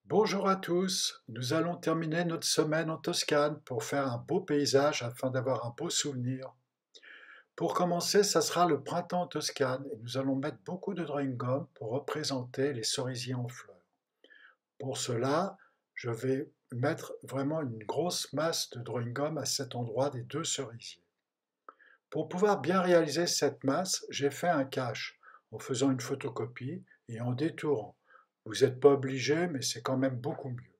Bonjour à tous, nous allons terminer notre semaine en Toscane pour faire un beau paysage afin d'avoir un beau souvenir. Pour commencer, ça sera le printemps en Toscane et nous allons mettre beaucoup de drawing gum pour représenter les cerisiers en fleurs. Pour cela, je vais mettre vraiment une grosse masse de drawing gum à cet endroit des deux cerisiers. Pour pouvoir bien réaliser cette masse, j'ai fait un cache en faisant une photocopie et en détourant. Vous n'êtes pas obligé, mais c'est quand même beaucoup mieux.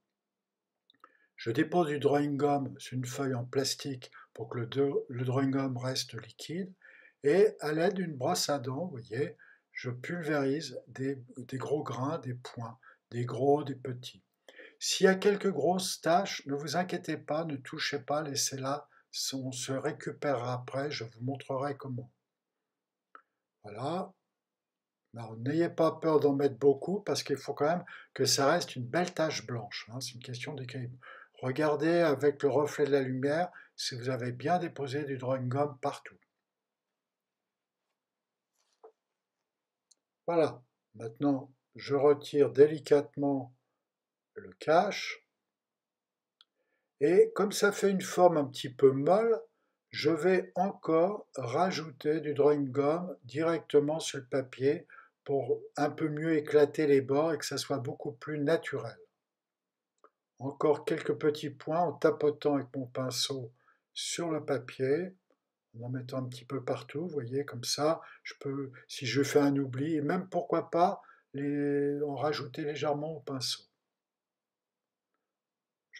Je dépose du drawing gum sur une feuille en plastique pour que le drawing gum reste liquide et à l'aide d'une brosse à dents, vous voyez, je pulvérise des gros grains, des points, des gros, des petits. S'il y a quelques grosses taches, ne vous inquiétez pas, ne touchez pas, laissez-la, on se récupérera après, je vous montrerai comment. Voilà. Alors, n'ayez pas peur d'en mettre beaucoup parce qu'il faut quand même que ça reste une belle tache blanche, hein, c'est une question d'équilibre. Regardez avec le reflet de la lumière si vous avez bien déposé du drawing gum partout. Voilà, maintenant je retire délicatement le cache et comme ça fait une forme un petit peu molle, je vais encore rajouter du drawing gum directement sur le papier pour un peu mieux éclater les bords et que ça soit beaucoup plus naturel. Encore quelques petits points en tapotant avec mon pinceau sur le papier, en mettant un petit peu partout, vous voyez, comme ça, je peux, si je fais un oubli, et même pourquoi pas en rajouter légèrement au pinceau.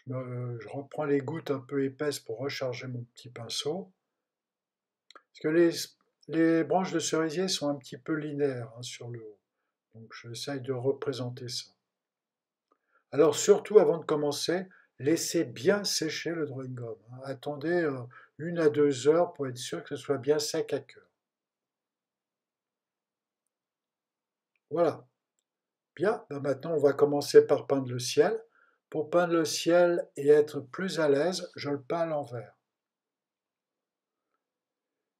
Je reprends les gouttes un peu épaisses pour recharger mon petit pinceau. Parce que les branches de cerisier sont un petit peu linéaires, hein, sur le haut. Donc j'essaye de représenter ça. Alors surtout, avant de commencer, laissez bien sécher le drawing gum, hein. Attendez 1 à 2 heures pour être sûr que ce soit bien sec à cœur. Voilà. Bien, ben maintenant on va commencer par peindre le ciel. Pour peindre le ciel et être plus à l'aise, je le peins à l'envers.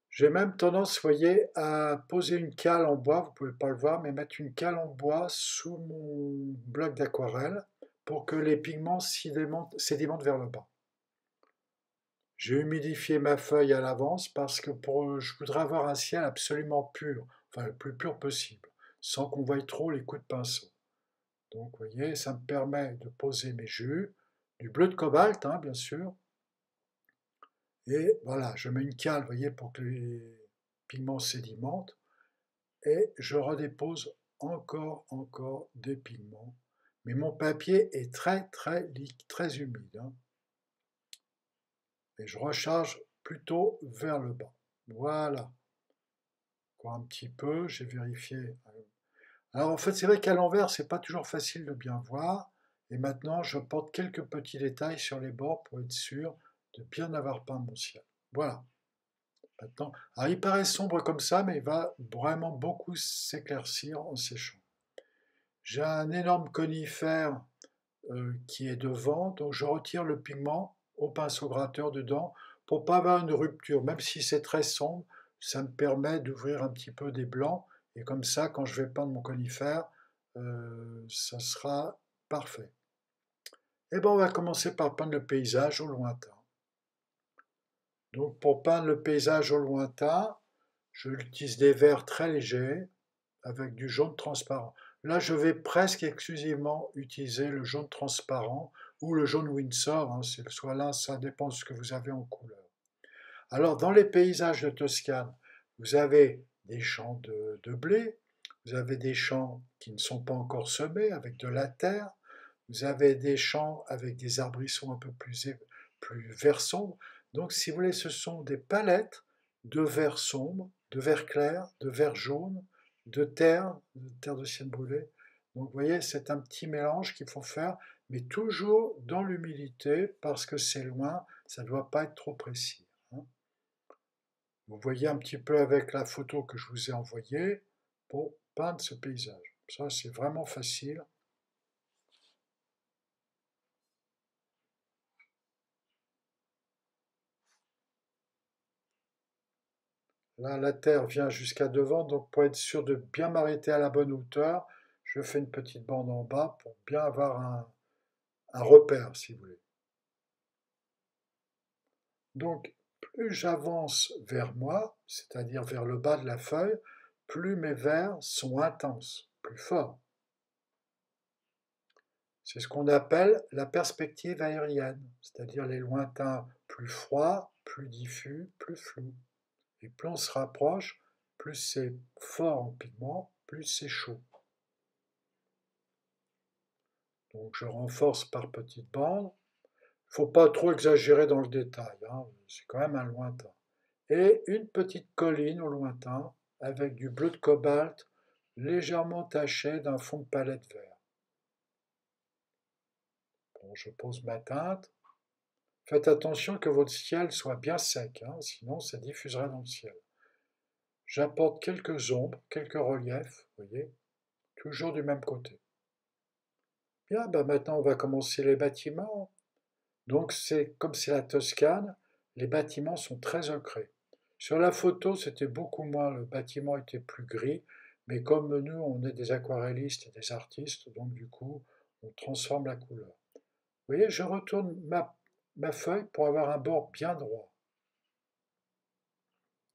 J'ai même tendance, voyez, à poser une cale en bois, vous ne pouvez pas le voir, mais mettre une cale en bois sous mon bloc d'aquarelle pour que les pigments sédimentent vers le bas. J'ai humidifié ma feuille à l'avance parce que je voudrais avoir un ciel absolument pur, enfin le plus pur possible, sans qu'on voie trop les coups de pinceau. Donc, vous voyez, ça me permet de poser mes jus, du bleu de cobalt, hein, bien sûr. Et voilà, je mets une cale, vous voyez, pour que les pigments sédimentent. Et je redépose encore des pigments. Mais mon papier est très humide, hein. Et je recharge plutôt vers le bas. Voilà. Encore un petit peu, j'ai vérifié. Alors en fait, c'est vrai qu'à l'envers, c'est pas toujours facile de bien voir. Et maintenant, je porte quelques petits détails sur les bords pour être sûr de bien avoir peint mon ciel. Voilà. Maintenant, alors il paraît sombre comme ça, mais il va vraiment beaucoup s'éclaircir en séchant. J'ai un énorme conifère qui est devant, donc je retire le pigment au pinceau gratteur dedans pour pas avoir une rupture. Même si c'est très sombre, ça me permet d'ouvrir un petit peu des blancs et comme ça, quand je vais peindre mon conifère, ça sera parfait. Et bien, on va commencer par peindre le paysage au lointain. Donc, pour peindre le paysage au lointain, je utilise des verts très légers avec du jaune transparent. Là, je vais presque exclusivement utiliser le jaune transparent ou le jaune Winsor, hein, c'est soit l'un, ça dépend de ce que vous avez en couleur. Alors, dans les paysages de Toscane, vous avez des champs de blé, vous avez des champs qui ne sont pas encore semés avec de la terre, vous avez des champs avec des arbrisseaux un peu plus vert sombre. Donc, si vous voulez, ce sont des palettes de vert sombre, de vert clair, de vert jaune, de terre de sienne brûlée. Donc, vous voyez, c'est un petit mélange qu'il faut faire, mais toujours dans l'humilité, parce que c'est loin, ça ne doit pas être trop précis, hein. Vous voyez un petit peu avec la photo que je vous ai envoyée pour peindre ce paysage. Ça, c'est vraiment facile. Là, la terre vient jusqu'à devant, donc pour être sûr de bien m'arrêter à la bonne hauteur, je fais une petite bande en bas pour bien avoir un repère, si vous voulez. Donc, plus j'avance vers moi, c'est-à-dire vers le bas de la feuille, plus mes verts sont intenses, plus forts. C'est ce qu'on appelle la perspective aérienne, c'est-à-dire les lointains plus froids, plus diffus, plus flous. Et plus on se rapproche, plus c'est fort en pigment, plus c'est chaud. Donc je renforce par petites bandes. Il ne faut pas trop exagérer dans le détail, hein, c'est quand même un lointain. Et une petite colline au lointain avec du bleu de cobalt légèrement taché d'un fond de palette vert. Bon, je pose ma teinte. Faites attention que votre ciel soit bien sec, hein, sinon ça diffusera dans le ciel. J'apporte quelques ombres, quelques reliefs, vous voyez, toujours du même côté. Bien, ben maintenant on va commencer les bâtiments. Donc c'est comme c'est la Toscane, les bâtiments sont très ocrés. Sur la photo, c'était beaucoup moins, le bâtiment était plus gris, mais comme nous, on est des aquarellistes et des artistes, donc du coup, on transforme la couleur. Vous voyez, je retourne ma feuille pour avoir un bord bien droit.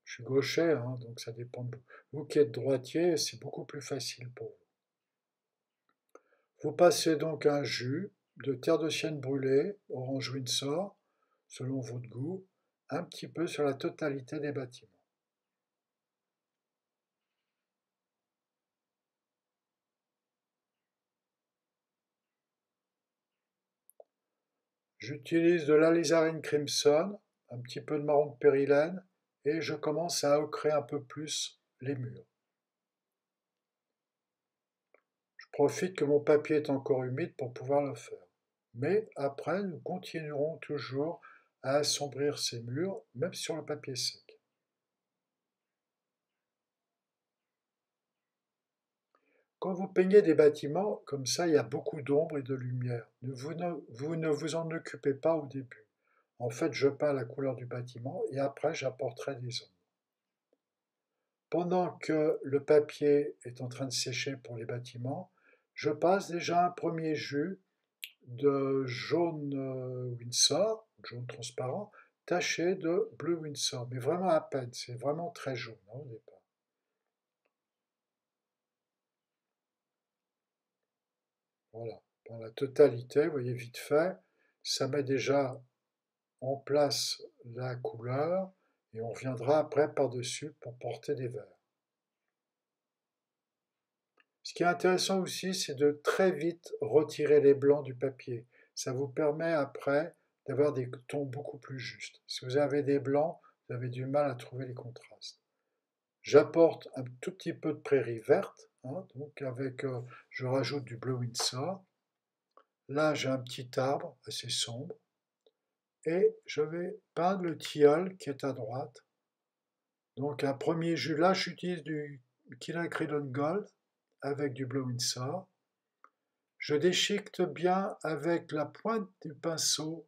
Je suis gaucher, hein, donc ça dépend de vous. Vous qui êtes droitier, c'est beaucoup plus facile pour vous. Vous passez donc un jus de terre de sienne brûlée, orange Windsor, selon votre goût, un petit peu sur la totalité des bâtiments. J'utilise de l'alizarine crimson, un petit peu de marron de périlène, et je commence à ocrer un peu plus les murs. Je profite que mon papier est encore humide pour pouvoir le faire. Mais après, nous continuerons toujours à assombrir ces murs, même sur le papier sec. Quand vous peignez des bâtiments, comme ça, il y a beaucoup d'ombre et de lumière. Vous ne vous en occupez pas au début. En fait, je peins la couleur du bâtiment et après, j'apporterai des ombres. Pendant que le papier est en train de sécher pour les bâtiments, je passe déjà un premier jus de jaune Windsor, jaune transparent, taché de bleu Windsor, mais vraiment à peine, c'est vraiment très jaune, hein, au départ. Voilà, dans la totalité, vous voyez vite fait, ça met déjà en place la couleur et on reviendra après par-dessus pour porter des verts. Ce qui est intéressant aussi, c'est de très vite retirer les blancs du papier. Ça vous permet après d'avoir des tons beaucoup plus justes. Si vous avez des blancs, vous avez du mal à trouver les contrastes. J'apporte un tout petit peu de prairie verte, hein, donc je rajoute du bleu Windsor. Là, j'ai un petit arbre assez sombre et je vais peindre le tilleul qui est à droite. Donc un premier jus, là j'utilise du quinacridone gold avec du bleu Windsor. Je déchiquete bien avec la pointe du pinceau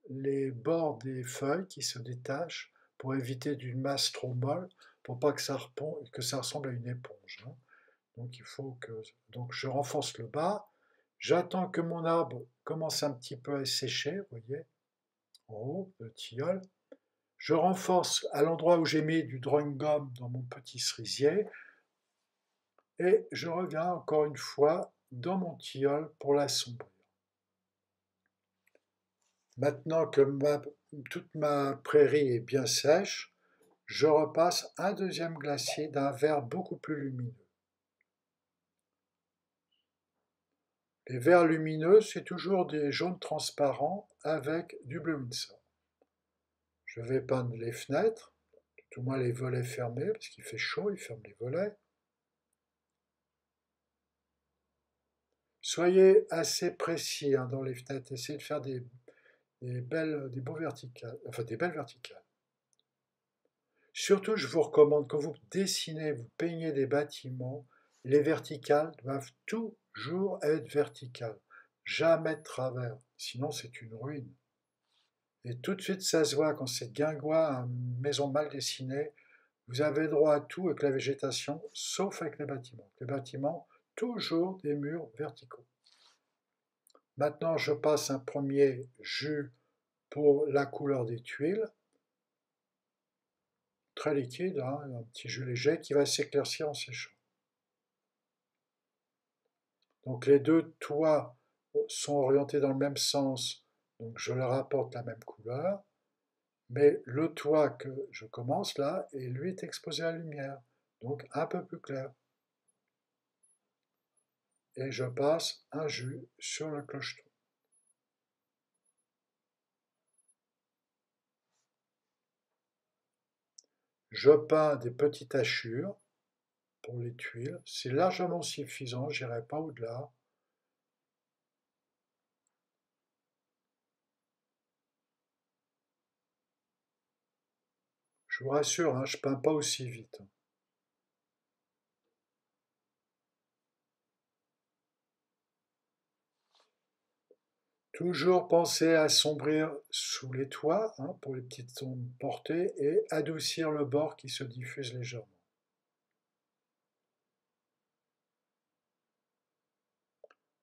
les bords des feuilles qui se détachent pour éviter d'une masse trop molle, pour pas que que ça ressemble à une éponge, hein. Donc il faut que donc je renforce le bas. J'attends que mon arbre commence un petit peu à sécher, vous voyez, en haut, le tilleul. Je renforce à l'endroit où j'ai mis du drawing gum dans mon petit cerisier et je reviens encore une fois dans mon tilleul pour l'assombrir. Maintenant que toute ma prairie est bien sèche, je repasse un deuxième glacier d'un vert beaucoup plus lumineux. Les verts lumineux, c'est toujours des jaunes transparents avec du bleu Windsor. Je vais peindre les fenêtres, tout au moins les volets fermés, parce qu'il fait chaud, il ferme les volets. Soyez assez précis, hein, dans les fenêtres, essayez de faire des beaux verticales, enfin des belles verticales. Surtout, je vous recommande, quand vous dessinez, vous peignez des bâtiments, les verticales doivent toujours être verticales, jamais de travers, sinon c'est une ruine. Et tout de suite, ça se voit quand c'est guingois, une maison mal dessinée, vous avez droit à tout avec la végétation, sauf avec les bâtiments. Les bâtiments, toujours des murs verticaux. Maintenant, je passe un premier jus pour la couleur des tuiles, très liquide, hein, un petit jus léger qui va s'éclaircir en séchant. Donc les deux toits sont orientés dans le même sens, donc je leur apporte la même couleur, mais le toit que je commence là, et lui est exposé à la lumière, donc un peu plus clair. Et je passe un jus sur le clocheton. Je peins des petites hachures pour les tuiles, c'est largement suffisant, je n'irai pas au-delà. Je vous rassure, hein, je ne peins pas aussi vite. Toujours penser à assombrir sous les toits, hein, pour les petites ombres portées et adoucir le bord qui se diffuse légèrement.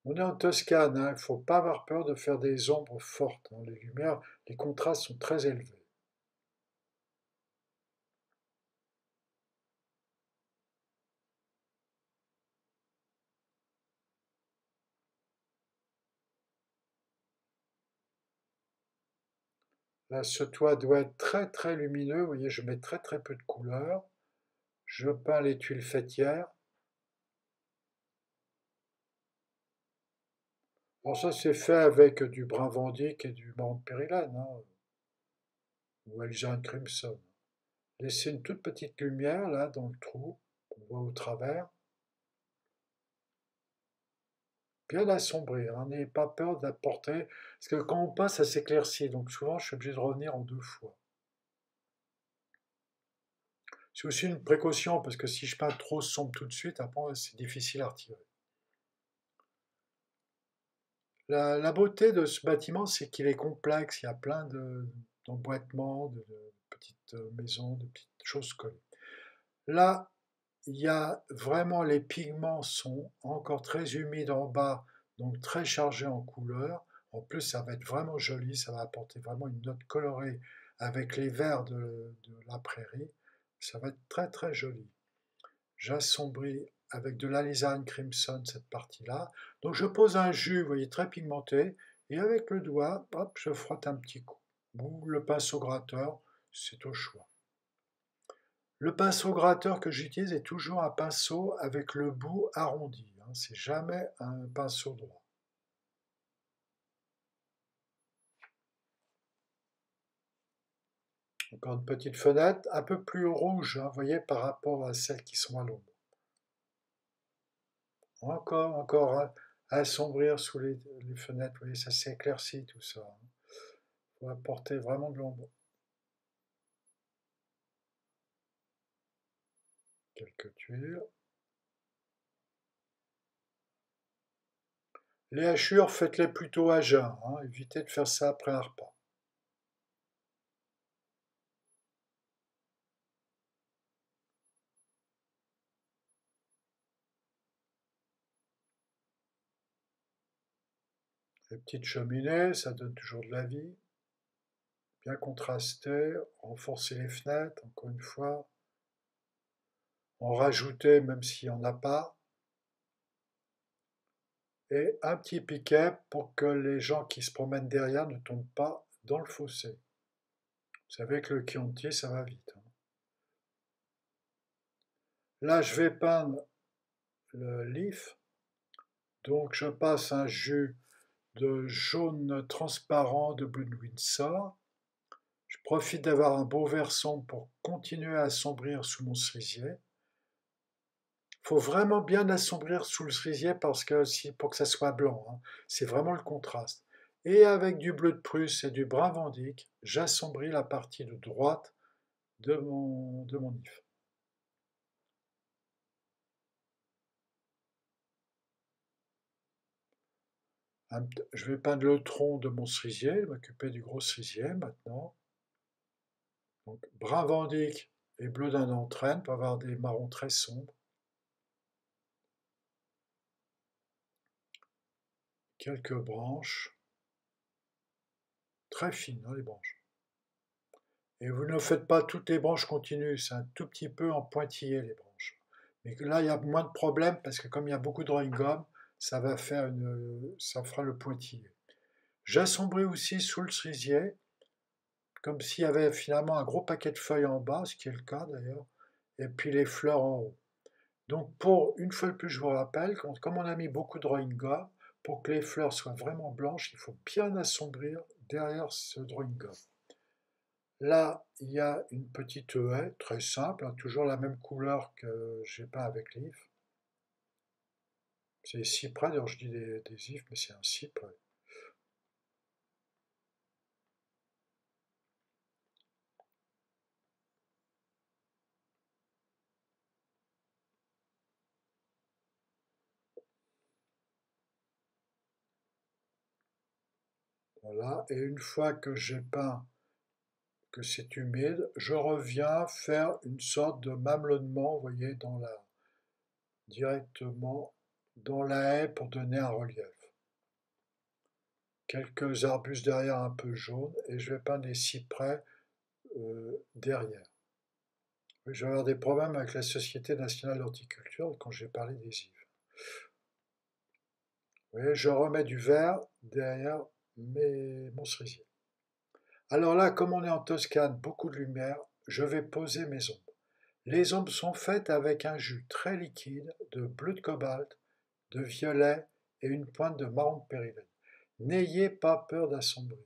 On est en Toscane, hein, il ne faut pas avoir peur de faire des ombres fortes, hein, les lumières, les contrastes sont très élevés. Là, ce toit doit être très très lumineux, vous voyez, je mets très très peu de couleur. Je peins les tuiles faîtières. Bon, ça c'est fait avec du brun Vandyck et du marron de Pérylane, hein, ou Alizarin Crimson. Laissez une toute petite lumière là dans le trou, on voit au travers. Bien assombrir, hein, n'ayez pas peur d'apporter, parce que quand on peint ça s'éclaircit, donc souvent je suis obligé de revenir en deux fois. C'est aussi une précaution, parce que si je peins trop sombre tout de suite, après c'est difficile à retirer. La beauté de ce bâtiment, c'est qu'il est complexe, il y a plein d'emboîtements, de petites maisons, de petites choses collées. Là, il y a vraiment, les pigments sont encore très humides en bas, donc très chargés en couleurs. En plus, ça va être vraiment joli, ça va apporter vraiment une note colorée avec les verts de la prairie. Ça va être très très joli. J'assombris avec de l'alizarin crimson cette partie-là. Donc je pose un jus, vous voyez, très pigmenté, et avec le doigt, hop, je frotte un petit coup. Ou le pinceau gratteur, c'est au choix. Le pinceau gratteur que j'utilise est toujours un pinceau avec le bout arrondi, hein, c'est jamais un pinceau droit. Encore une petite fenêtre, un peu plus rouge, hein, vous voyez, par rapport à celles qui sont à l'ombre. Encore à assombrir sous les fenêtres, vous voyez, ça s'éclaircit tout ça, hein. Faut apporter vraiment de l'ombre. Quelques tuiles. Les hachures, faites-les plutôt à jeun, hein, évitez de faire ça après un repas. Les petites cheminées, ça donne toujours de la vie. Bien contrasté, renforcer les fenêtres, encore une fois. En rajouter même s'il n'y en a pas. Et un petit piquet pour que les gens qui se promènent derrière ne tombent pas dans le fossé. Vous savez que le Chianti, ça va vite, hein. Là, je vais peindre le leaf. Donc, je passe un jus de jaune transparent de Blue de Windsor. Je profite d'avoir un beau vert sombre pour continuer à assombrir sous mon cerisier. Il faut vraiment bien assombrir sous le cerisier parce que pour que ça soit blanc, hein. C'est vraiment le contraste. Et avec du bleu de Prusse et du brun Vandyck, j'assombris la partie de droite de mon if. Je vais peindre le tronc de mon cerisier, m'occuper du gros cerisier maintenant. Donc brun Vandyck et bleu d'un entraîne pour avoir des marrons très sombres. quelques branches, très fines, hein, les branches. Et vous ne faites pas toutes les branches continues, c'est un tout petit peu en pointillé les branches. Mais là, il y a moins de problèmes parce que comme il y a beaucoup de drawing gum, ça fera le pointillé. J'assombris aussi sous le cerisier, comme s'il y avait finalement un gros paquet de feuilles en bas, ce qui est le cas d'ailleurs, et puis les fleurs en haut. Donc une fois de plus, je vous rappelle, comme on a mis beaucoup de drawing gum, pour que les fleurs soient vraiment blanches, il faut bien assombrir derrière ce drawing gum. Là, il y a une petite haie, très simple, hein, toujours la même couleur que j'ai peint avec l'if. C'est cyprès, d'ailleurs je dis des ifs, mais c'est un cyprès. Voilà, et une fois que j'ai peint, que c'est humide, je reviens faire une sorte de mamelonnement, vous voyez, directement dans la haie pour donner un relief. Quelques arbustes derrière un peu jaunes, et je vais peindre des cyprès derrière. Je vais avoir des problèmes avec la Société nationale d'horticulture quand j'ai parlé des ifs. Vous voyez, je remets du vert derrière mon cerisier. Alors là, comme on est en Toscane, beaucoup de lumière, je vais poser mes ombres. Les ombres sont faites avec un jus très liquide de bleu de cobalt, de violet et une pointe de marron de pérylène. N'ayez pas peur d'assombrir.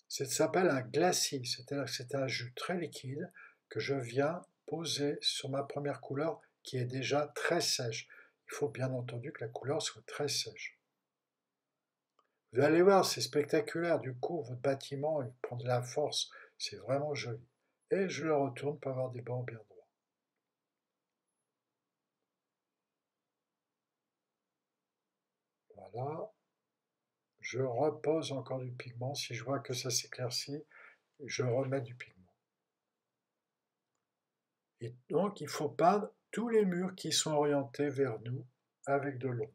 Ça s'appelle un glacis, c'est-à-dire que c'est un jus très liquide que je viens poser sur ma première couleur qui est déjà très sèche. Il faut bien entendu que la couleur soit très sèche. Vous allez voir, c'est spectaculaire. Du coup, votre bâtiment il prend de la force. C'est vraiment joli. Et je le retourne pour avoir des bords bien droits. Voilà. Je repose encore du pigment. Si je vois que ça s'éclaircit, je remets du pigment. Et donc, il faut peindre tous les murs qui sont orientés vers nous avec de l'ombre.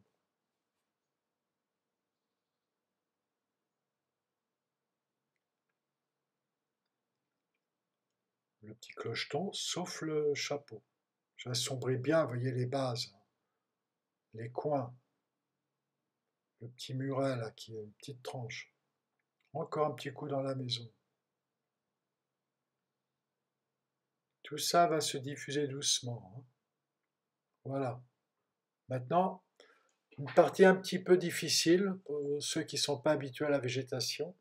Le petit clocheton, sauf le chapeau. J'assombris bien, vous voyez les bases, hein, les coins, le petit muret là qui est une petite tranche. Encore un petit coup dans la maison. Tout ça va se diffuser doucement, hein. Voilà. Maintenant, une partie un petit peu difficile pour ceux qui ne sont pas habitués à la végétation.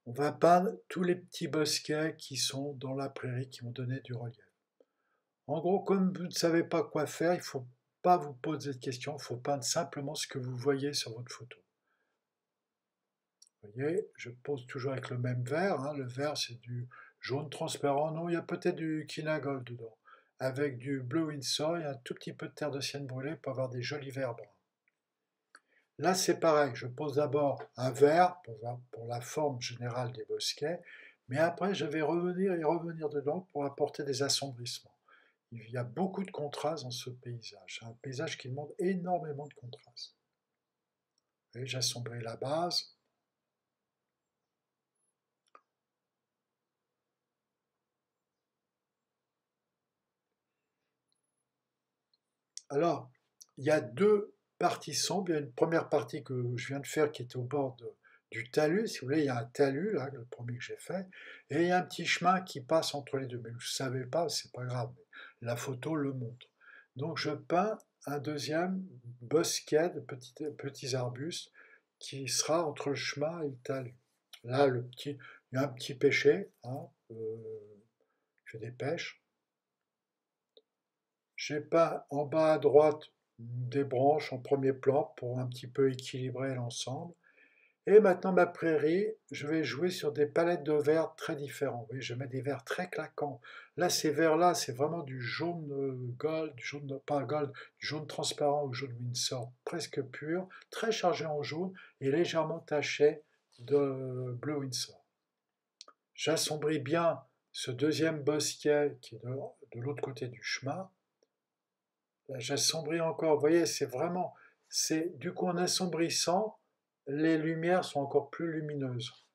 On va peindre tous les petits bosquets qui sont dans la prairie qui vont donner du relief. En gros, comme vous ne savez pas quoi faire, il ne faut pas vous poser de questions, il faut peindre simplement ce que vous voyez sur votre photo. Vous voyez, je pose toujours avec le même vert, hein. Le vert c'est du jaune transparent, non, il y a peut-être du Kinagold dedans, avec du bleu Windsor et un tout petit peu de terre de sienne brûlée pour avoir des jolis verts bruns. Là c'est pareil, je pose d'abord un vert pour la forme générale des bosquets, mais après je vais revenir et revenir dedans pour apporter des assombrissements. Il y a beaucoup de contrastes dans ce paysage, un paysage qui demande énormément de contrastes. Et j'assombris la base. Alors, il y a deux parties sombres. Il y a une première partie que je viens de faire qui est au bord du talus. Si vous voulez, il y a un talus, là, le premier que j'ai fait. Et il y a un petit chemin qui passe entre les deux. Mais je ne savais pas, c'est pas grave. La photo le montre. Donc, je peins un deuxième bosquet de petits arbustes qui sera entre le chemin et le talus. Là, il y a un petit pêcher, hein, je fais des pêches. J'ai peint en bas à droite des branches en premier plan pour un petit peu équilibrer l'ensemble. Et maintenant ma prairie, je vais jouer sur des palettes de verts très différents. Oui, je mets des verts très claquants. Là, ces verts-là, c'est vraiment du jaune gold, du jaune, pas gold, du jaune transparent ou jaune Windsor, presque pur, très chargé en jaune et légèrement taché de bleu Windsor. J'assombris bien ce deuxième bosquet qui est de l'autre côté du chemin. Là, j'assombris encore. Vous voyez, c'est vraiment c'est du coup en assombrissant, les lumières sont encore plus lumineuses.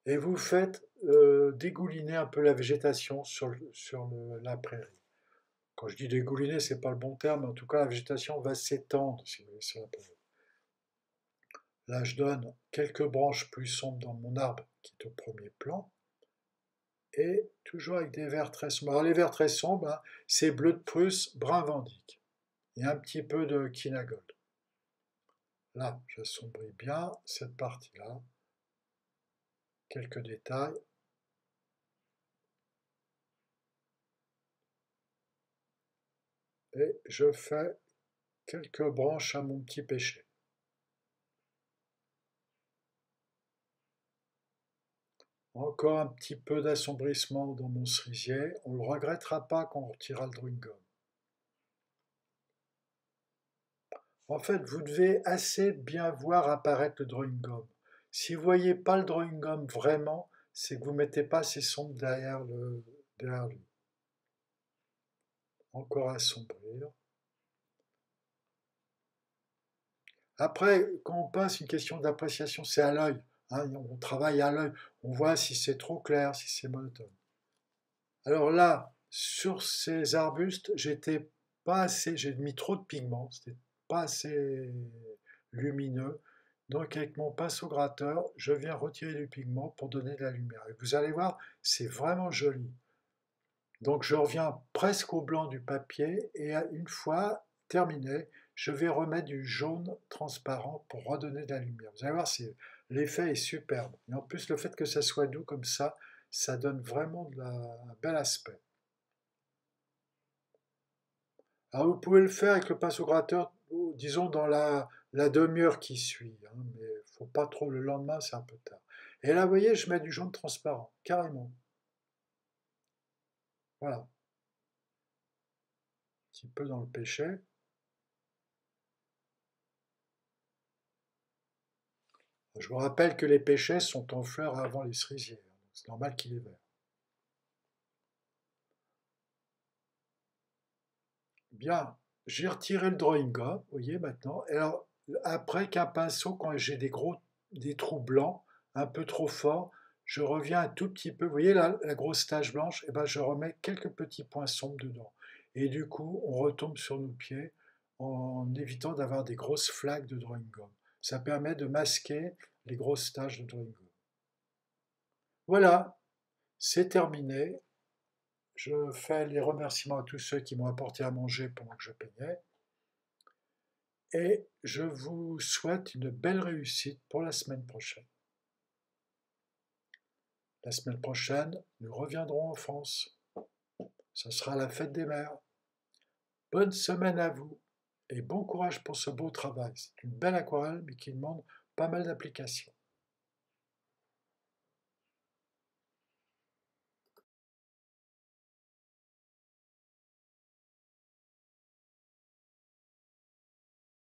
Et vous faites dégouliner un peu la végétation sur la prairie. Quand je dis dégouliner, c'est pas le bon terme, mais en tout cas la végétation va s'étendre si vous voulez, sur la prairie. Là, je donne quelques branches plus sombres dans mon arbre qui est au premier plan, et toujours avec des verts très sombres. Alors les verts très sombres, hein, c'est bleu de Prusse, brun Vendic, et un petit peu de Kinagold. Là, j'assombris bien cette partie-là. Quelques détails. Et je fais quelques branches à mon petit pêcher. Encore un petit peu d'assombrissement dans mon cerisier. On ne le regrettera pas quand on retirera le drawing gum. En fait, vous devez assez bien voir apparaître le drawing gum. Si vous ne voyez pas le drawing gum vraiment, c'est que vous ne mettez pas assez sombre derrière lui. Encore assombrir. Après, quand on passe une question d'appréciation, c'est à l'œil. Hein, on travaille à l'œil. On voit si c'est trop clair, si c'est monotone. Alors là, sur ces arbustes, j'étais pas assez, j'ai mis trop de pigments, c'était pas assez lumineux. Donc avec mon pinceau gratteur, je viens retirer du pigment pour donner de la lumière. Et vous allez voir, c'est vraiment joli. Donc je reviens presque au blanc du papier et une fois terminé, je vais remettre du jaune transparent pour redonner de la lumière. Vous allez voir, l'effet est superbe. Et en plus, le fait que ça soit doux comme ça donne vraiment un bel aspect. Alors vous pouvez le faire avec le pinceau gratteur, disons dans la demi-heure qui suit, hein, mais il ne faut pas trop le lendemain, c'est un peu tard. Et là, vous voyez, je mets du jaune transparent, carrément. Voilà, un petit peu dans le pêcher. Je vous rappelle que les pêchers sont en fleurs avant les cerisiers, donc c'est normal qu'il est vert. Bien, j'ai retiré le drawing gum, vous voyez maintenant. Et alors, après qu'un pinceau, quand j'ai des trous blancs, un peu trop forts, je reviens un tout petit peu. Vous voyez là, la grosse tache blanche, et ben je remets quelques petits points sombres dedans. Et du coup, on retombe sur nos pieds en évitant d'avoir des grosses flaques de drawing gum. Ça permet de masquer les grosses taches de drawing gum. Voilà, c'est terminé. Je fais les remerciements à tous ceux qui m'ont apporté à manger pendant que je peignais. Et je vous souhaite une belle réussite pour la semaine prochaine. La semaine prochaine, nous reviendrons en France. Ce sera la fête des mères. Bonne semaine à vous et bon courage pour ce beau travail. C'est une belle aquarelle mais qui demande pas mal d'applications.